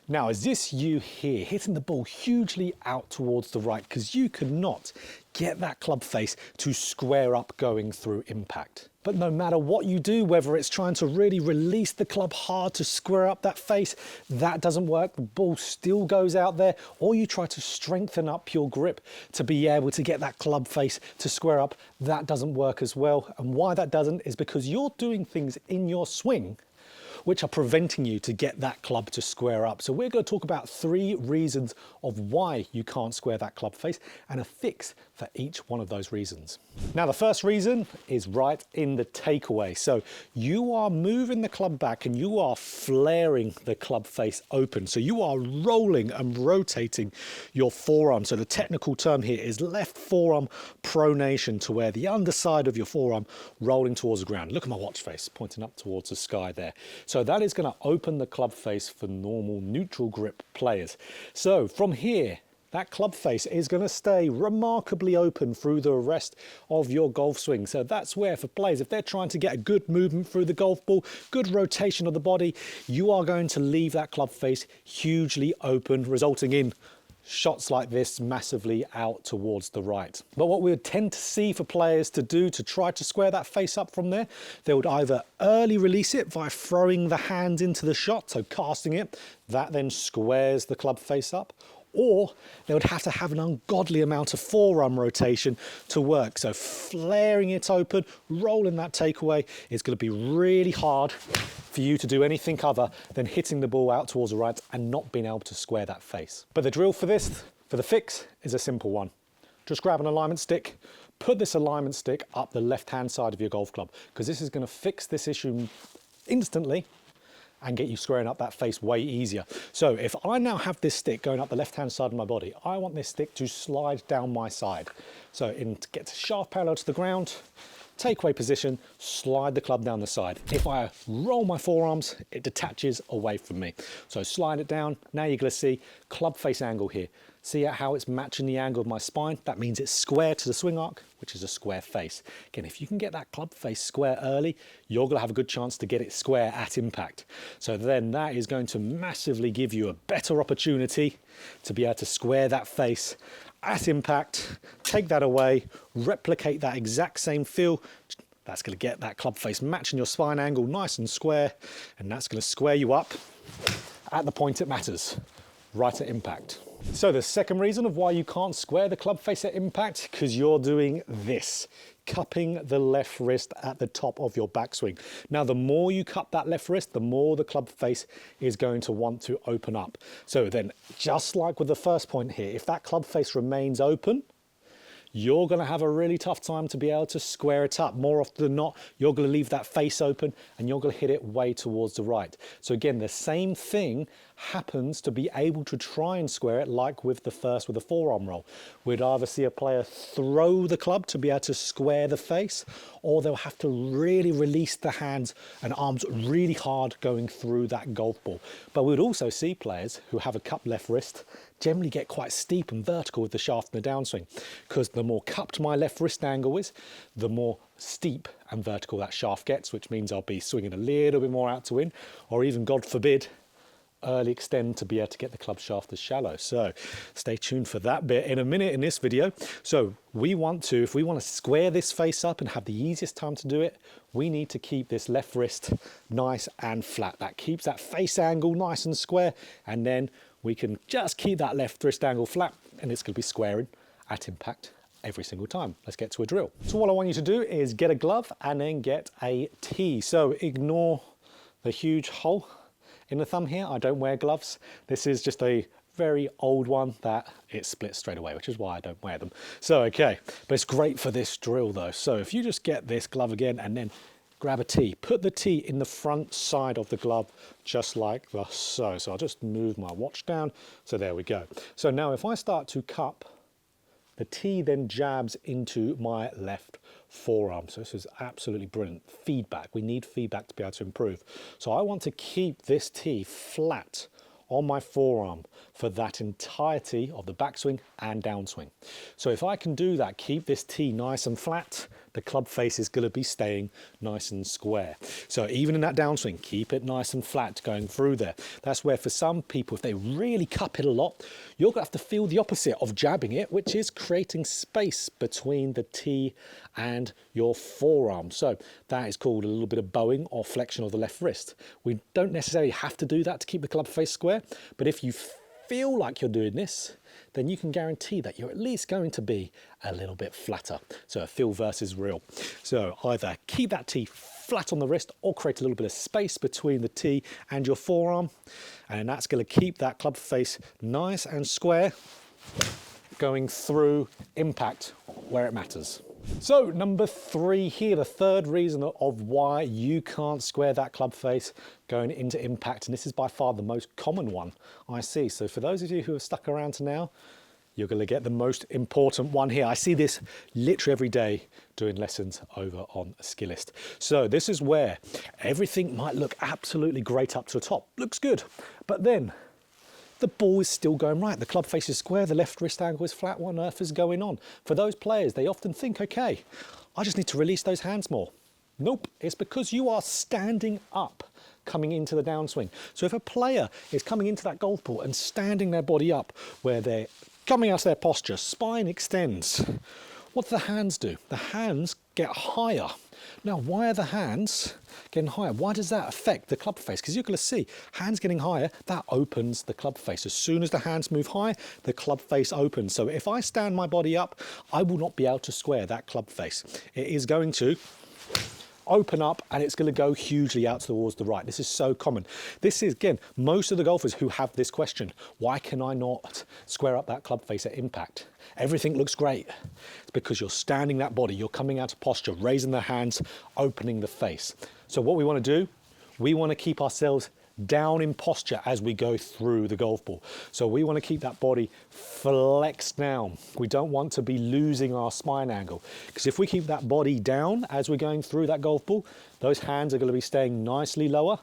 Now, is this you here hitting the ball hugely out towards the right because you cannot get that club face to square up going through impact? But no matter what you do, whether it's trying to really release the club hard to square up that face, that doesn't work. The ball still goes out there, or you try to strengthen up your grip to be able to get that club face to square up. That doesn't work as well. And why that doesn't is because you're doing things in your swing which are preventing you to get that club to square up. So we're going to talk about 3 reasons of why you can't square that club face and a fix for each one of those reasons. Now, the first reason is right in the takeaway. So you are moving the club back and you are flaring the club face open. So you are rolling and rotating your forearm. So the technical term here is left forearm pronation, to where the underside of your forearm rolling towards the ground. Look at my watch face pointing up towards the sky there. So that is going to open the club face for normal neutral grip players. So from here, that club face is going to stay remarkably open through the rest of your golf swing. So that's where, for players, if they're trying to get a good movement through the golf ball, good rotation of the body, you are going to leave that club face hugely open, resulting in shots like this massively out towards the right. But what we would tend to see for players to do to try to square that face up from there, they would either early release it by throwing the hands into the shot, so casting it, that then squares the club face up, or they would have to have an ungodly amount of forearm rotation to work. So flaring it open, rolling that takeaway is going to be really hard for you to do anything other than hitting the ball out towards the right and not being able to square that face. But the drill for this, for the fix, is a simple one. Just grab an alignment stick, put this alignment stick up the left-hand side of your golf club, because this is going to fix this issue instantly and get you squaring up that face way easier. So if I now have this stick going up the left-hand side of my body, I want this stick to slide down my side. So to get shaft parallel to the ground, takeaway position, slide the club down the side. If I roll my forearms, it detaches away from me. So slide it down. Now you're going to see club face angle here. See how it's matching the angle of my spine? That means it's square to the swing arc, which is a square face. Again, if you can get that club face square early, you're going to have a good chance to get it square at impact. So then that is going to massively give you a better opportunity to be able to square that face at impact, take that away, replicate that exact same feel. That's going to get that club face matching your spine angle nice and square, and that's going to square you up at the point it matters, right at impact. So the second reason of why you can't square the club face at impact, because you're doing this, cupping the left wrist at the top of your backswing. Now, the more you cup that left wrist, the more the club face is going to want to open up. So then, just like with the first point here, if that club face remains open, you're going to have a really tough time to be able to square it up. More often than not, you're going to leave that face open and you're going to hit it way towards the right. So again, the same thing happens to be able to try and square it, like with the forearm roll. We'd either see a player throw the club to be able to square the face, or they'll have to really release the hands and arms really hard going through that golf ball. But we'd also see players who have a cupped left wrist generally get quite steep and vertical with the shaft and the downswing, because the more cupped my left wrist angle is, the more steep and vertical that shaft gets, which means I'll be swinging a little bit more out to in, or even, God forbid, early extend to be able to get the club shaft as shallow. So stay tuned for that bit in a minute in this video. So if we want to square this face up and have the easiest time to do it, we need to keep this left wrist nice and flat. That keeps that face angle nice and square, and then we can just keep that left wrist angle flat, and it's going to be squaring at impact every single time. Let's get to a drill. So what I want you to do is get a glove and then get a tee. So ignore the huge hole in the thumb here. I don't wear gloves. This is just a very old one that it splits straight away, which is why I don't wear them. So, okay, but it's great for this drill though. So if you just get this glove again and then grab a tee, put the tee in the front side of the glove, just like so. So I'll just move my watch down. So there we go. So now if I start to cup, the tee then jabs into my left forearm. So this is absolutely brilliant. Feedback. We need feedback to be able to improve. So I want to keep this tee flat on my forearm for that entirety of the backswing and downswing. So if I can do that, keep this tee nice and flat, the club face is going to be staying nice and square. So even in that downswing, keep it nice and flat going through there. That's where for some people, if they really cup it a lot, you're going to have to feel the opposite of jabbing it, which is creating space between the tee and your forearm. So that is called a little bit of bowing or flexion of the left wrist. We don't necessarily have to do that to keep the club face square, but if you feel like you're doing this, then you can guarantee that you're at least going to be a little bit flatter. So feel versus real. So either keep that tee flat on the wrist or create a little bit of space between the tee and your forearm, and that's going to keep that club face nice and square going through impact where it matters. So number 3 here, the third reason of why you can't square that club face going into impact, and this is by far the most common one I see. So for those of you who have stuck around to now, you're going to get the most important one here. I see this literally every day doing lessons over on Skillist. So this is where everything might look absolutely great up to the top, looks good, but then the ball is still going right. The club face is square, the left wrist angle is flat. What on earth is going on? For those players, they often think, okay, I just need to release those hands more. Nope, it's because you are standing up coming into the downswing. So if a player is coming into that golf ball and standing their body up where they're coming out of their posture, spine extends, what do the hands do? The hands get higher. Now, why are the hands getting higher? Why does that affect the club face? Because you're going to see hands getting higher, that opens the club face. As soon as the hands move high, the club face opens. So if I stand my body up, I will not be able to square that club face. It is going to open up and it's going to go hugely out towards the right. This is so common. This is, again, most of the golfers who have this question, why can I not square up that club face at impact? Everything looks great. It's because you're standing that body, you're coming out of posture, raising the hands, opening the face. So what we want to do, we want to keep ourselves down in posture as we go through the golf ball. So we want to keep that body flexed down. We don't want to be losing our spine angle, because if we keep that body down as we're going through that golf ball, those hands are going to be staying nicely lower,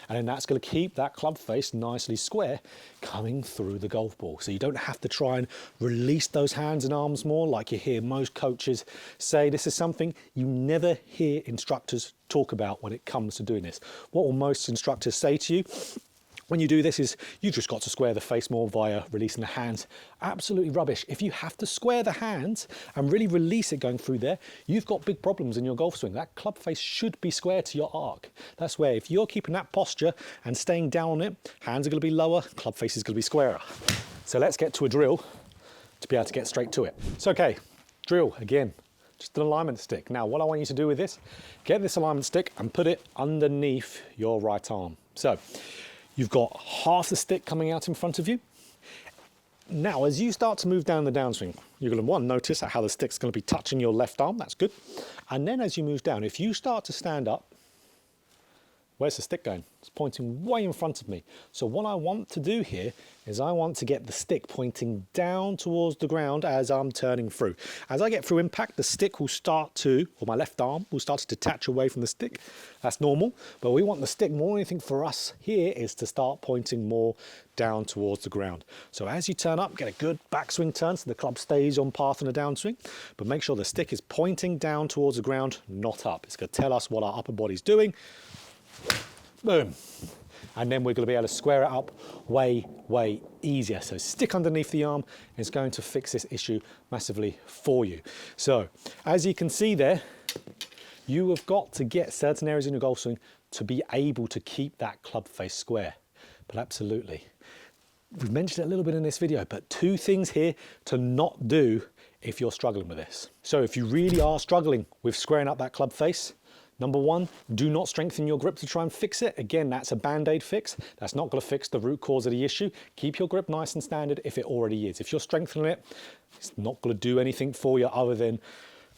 and then that's going to keep that club face nicely square coming through the golf ball. So you don't have to try and release those hands and arms more like you hear most coaches say. This is something you never hear instructors talk about when it comes to doing this. What will most instructors say to you when you do this is, you just got to square the face more via releasing the hands. Absolutely rubbish. If you have to square the hands and really release it going through there, you've got big problems in your golf swing. That club face should be square to your arc. That's where if you're keeping that posture and staying down on it, hands are going to be lower, club face is going to be squarer. So let's get to a drill to be able to get straight to it. So okay, drill again. Just an alignment stick. Now what I want you to do with this, get this alignment stick and put it underneath your right arm. So you've got half the stick coming out in front of you. Now, as you start to move down the downswing, you're going to want to notice how the stick's going to be touching your left arm. That's good. And then as you move down, if you start to stand up, where's the stick going? It's pointing way in front of me. So what I want to do here is I want to get the stick pointing down towards the ground as I'm turning through. As I get through impact, the stick will start to, or my left arm will start to detach away from the stick. That's normal, but we want the stick, more than anything for us here, is to start pointing more down towards the ground. So as you turn up, get a good backswing turn so the club stays on path on the downswing, but make sure the stick is pointing down towards the ground, not up. It's going to tell us what our upper body's doing. Boom. And then we're going to be able to square it up way easier. So stick underneath the arm is going to fix this issue massively for you. So as you can see there, you have got to get certain areas in your golf swing to be able to keep that club face square. But absolutely, we've mentioned it a little bit in this video, but 2 things here to not do if you're struggling with this. So if you really are struggling with squaring up that club face, number 1, do not strengthen your grip to try and fix it. Again, that's a band-aid fix. That's not going to fix the root cause of the issue. Keep your grip nice and standard if it already is. If you're strengthening it, it's not going to do anything for you other than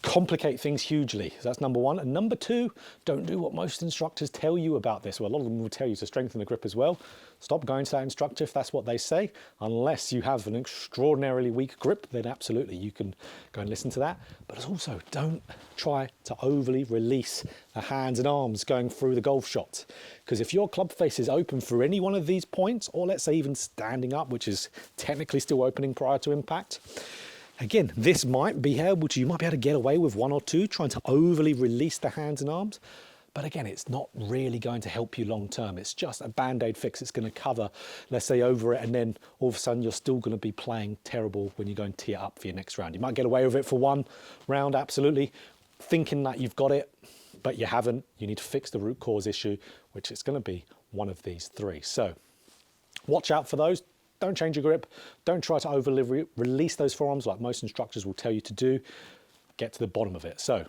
complicate things hugely. So that's number 1. And number 2, don't do what most instructors tell you about this. Well, a lot of them will tell you to strengthen the grip as well. Stop going to that instructor if that's what they say. Unless you have an extraordinarily weak grip, then absolutely you can go and listen to that. But also, don't try to overly release the hands and arms going through the golf shot. Because if your club face is open through any one of these points, or let's say even standing up, which is technically still opening prior to impact, Again, this might be able to, you might be able to get away with 1 or 2 trying to overly release the hands and arms. But again, it's not really going to help you long term. It's just a band-aid fix. It's going to cover, let's say, over it, and then all of a sudden you're still going to be playing terrible when you go and tee it up for your next round. You might get away with it for 1 round, absolutely, thinking that you've got it, but you haven't. You need to fix the root cause issue, which is going to be one of these 3. So watch out for those. Don't change your grip. Don't try to overly release those forearms like most instructors will tell you to do. Get to the bottom of it. So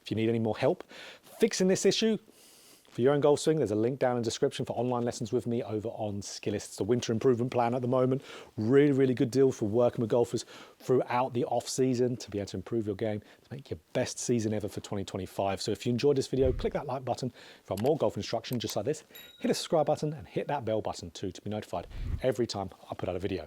if you need any more help fixing this issue for your own golf swing, there's a link down in the description for online lessons with me over on Skillist. It's the winter improvement plan at the moment. Really, really good deal for working with golfers throughout the off season to be able to improve your game, to make your best season ever for 2025. So if you enjoyed this video, click that like button. If you want more golf instruction just like this, hit the subscribe button and hit that bell button too to be notified every time I put out a video.